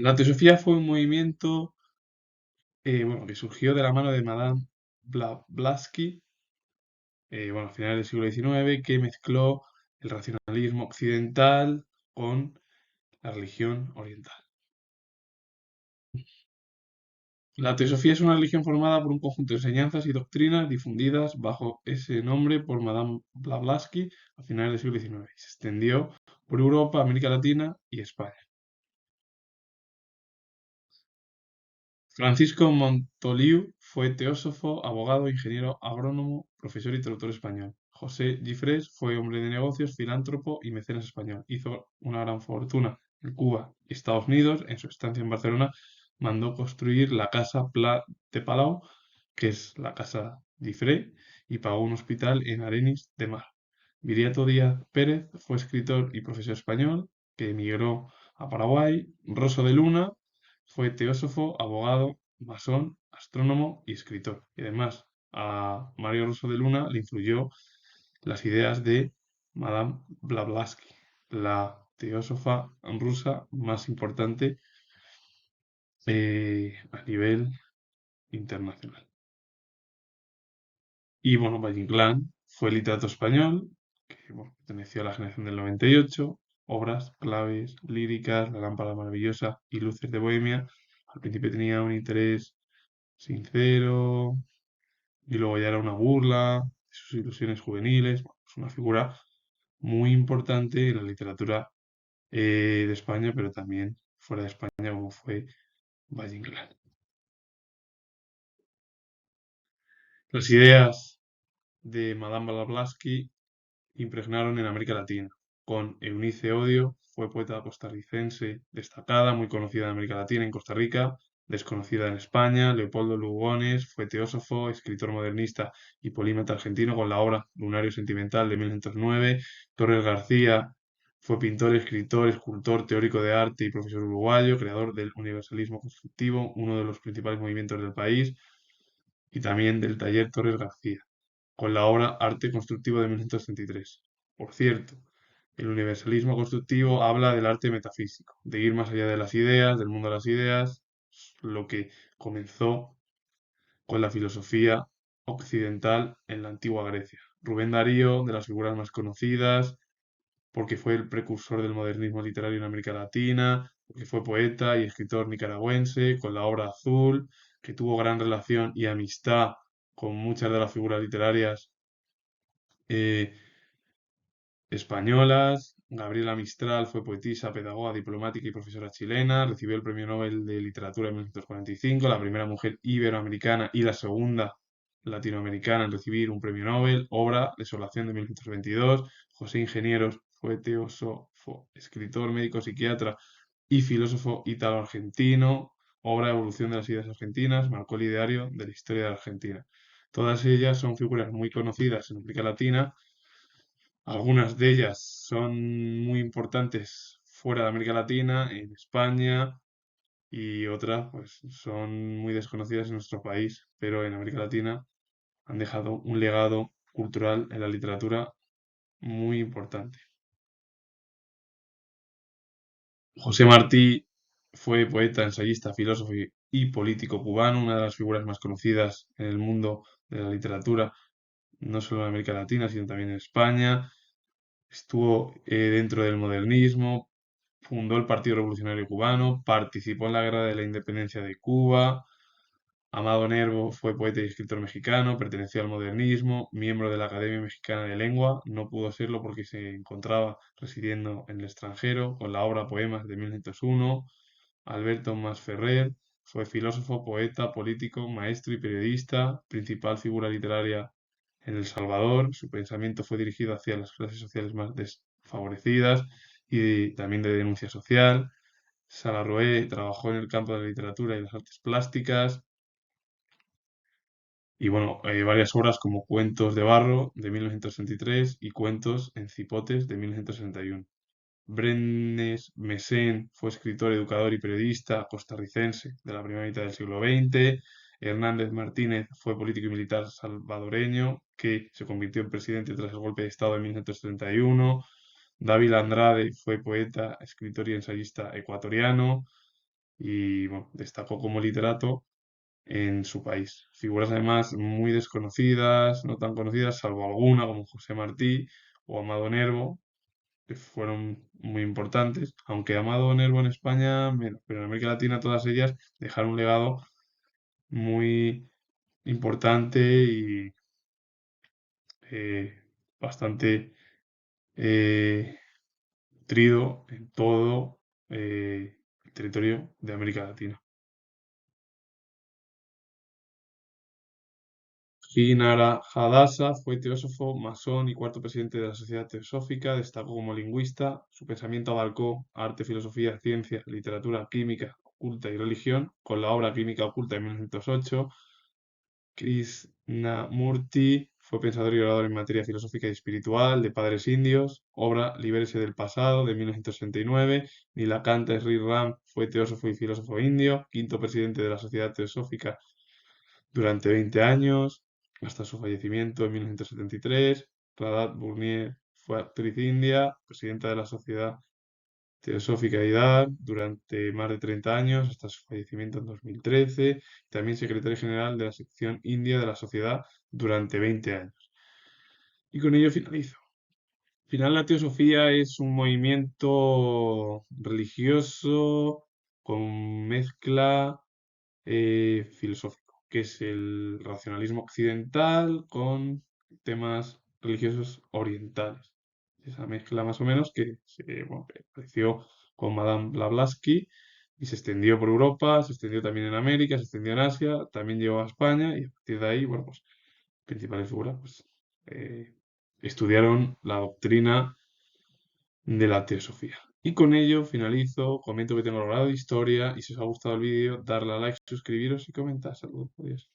La teosofía fue un movimiento que surgió de la mano de Madame Blavatsky, a finales del siglo XIX, que mezcló el racionalismo occidental con la religión oriental. La teosofía es una religión formada por un conjunto de enseñanzas y doctrinas difundidas bajo ese nombre por Madame Blavatsky a finales del siglo XIX y se extendió por Europa, América Latina y España. Francisco Montoliu fue teósofo, abogado, ingeniero agrónomo, profesor y traductor español. José Gifrés fue hombre de negocios, filántropo y mecenas español. Hizo una gran fortuna en Cuba y Estados Unidos. En su estancia en Barcelona mandó construir la Casa Pla de Palau, que es la Casa Gifré, y pagó un hospital en Arenys de Mar. Viriato Díaz Pérez fue escritor y profesor español que emigró a Paraguay. Rosso de Luna fue teósofo, abogado, masón, astrónomo y escritor. Y además, a Mario Rosso de Luna le influyó las ideas de Madame Blavatsky, la teósofa rusa más importante a nivel internacional. Y bueno, Valle Inclán fue literato español, que perteneció a la generación del 98, obras claves, líricas, La lámpara maravillosa y Luces de Bohemia. Al principio tenía un interés sincero, y luego ya era una burla de sus ilusiones juveniles. Bueno, es una figura muy importante en la literatura de España, pero también fuera de España, como fue Valle Inclán. Las ideas de Madame Blavatsky impregnaron en América Latina. Con Eunice Odio, fue poeta costarricense destacada, muy conocida en América Latina, en Costa Rica, desconocida en España. Leopoldo Lugones fue teósofo, escritor modernista y polímata argentino con la obra Lunario Sentimental de 1909. Torres García fue pintor, escritor, escultor, teórico de arte y profesor uruguayo, creador del universalismo constructivo, uno de los principales movimientos del país, y también del taller Torres García con la obra Arte Constructivo de 1933. Por cierto, el universalismo constructivo habla del arte metafísico, de ir más allá de las ideas, del mundo de las ideas, lo que comenzó con la filosofía occidental en la antigua Grecia. Rubén Darío, de las figuras más conocidas, porque fue el precursor del modernismo literario en América Latina, porque fue poeta y escritor nicaragüense, con la obra Azul, que tuvo gran relación y amistad con muchas de las figuras literarias eh, españolas. Gabriela Mistral fue poetisa, pedagoga, diplomática y profesora chilena. Recibió el Premio Nobel de Literatura en 1945, la primera mujer iberoamericana y la segunda latinoamericana en recibir un premio Nobel. Obra Desolación de 1922. José Ingenieros fue teósofo, escritor, médico, psiquiatra y filósofo ítalo-argentino. Obra Evolución de las ideas argentinas. Marcó el ideario de la historia de Argentina. Todas ellas son figuras muy conocidas en América Latina. Algunas de ellas son muy importantes fuera de América Latina, en España, y otras pues son muy desconocidas en nuestro país, pero en América Latina han dejado un legado cultural en la literatura muy importante. José Martí fue poeta, ensayista, filósofo y político cubano, una de las figuras más conocidas en el mundo de la literatura, no solo en América Latina, sino también en España. Estuvo dentro del modernismo, fundó el Partido Revolucionario Cubano, participó en la Guerra de la Independencia de Cuba. Amado Nervo fue poeta y escritor mexicano, perteneció al modernismo, miembro de la Academia Mexicana de Lengua, no pudo serlo porque se encontraba residiendo en el extranjero, con la obra Poemas de 1901. Alberto Masferrer fue filósofo, poeta, político, maestro y periodista, principal figura literaria en El Salvador. Su pensamiento fue dirigido hacia las clases sociales más desfavorecidas y también de denuncia social. Salarroé trabajó en el campo de la literatura y las artes plásticas. Y bueno, varias obras como Cuentos de Barro de 1963 y Cuentos en Cipotes de 1961. Brenes Mesén fue escritor, educador y periodista costarricense de la primera mitad del siglo XX. Hernández Martínez fue político y militar salvadoreño que se convirtió en presidente tras el golpe de Estado de 1971. Dávila Andrade fue poeta, escritor y ensayista ecuatoriano. y bueno, destacó como literato en su país. Figuras además muy desconocidas, no tan conocidas, salvo alguna como José Martí o Amado Nervo, que fueron muy importantes, aunque Amado Nervo en España menos, pero en América Latina todas ellas dejaron un legado muy importante y bastante eh, nutrido en todo el territorio de América Latina. Shinara Hadassah fue teósofo, masón y cuarto presidente de la Sociedad Teosófica. Destacó como lingüista. Su pensamiento abarcó arte, filosofía, ciencia, literatura, química oculta y religión, con la obra Química oculta de 1908. Krishnamurti fue pensador y orador en materia filosófica y espiritual, de padres indios. Obra Libérese del pasado, de 1969. Nilakanta Sri Ram fue teósofo y filósofo indio, quinto presidente de la Sociedad Teosófica durante 20 años, hasta su fallecimiento en 1973. Radha Burnier fue actriz india, presidenta de la Sociedad Teosófica Idar durante más de 30 años, hasta su fallecimiento en 2013. También secretaria general de la sección india de la Sociedad durante 20 años. Y con ello finalizo. Al final, la teosofía es un movimiento religioso con mezcla filosófico, que es el racionalismo occidental con temas religiosos orientales. Esa mezcla más o menos bueno, que apareció con Madame Blavatsky y se extendió por Europa, se extendió también en América, se extendió en Asia, también llegó a España y a partir de ahí, bueno, pues principales figuras pues, eh, estudiaron la doctrina de la teosofía. Y con ello finalizo, comento que tengo grado de historia y si os ha gustado el vídeo, darle a like, suscribiros y comentar. Saludos, adiós.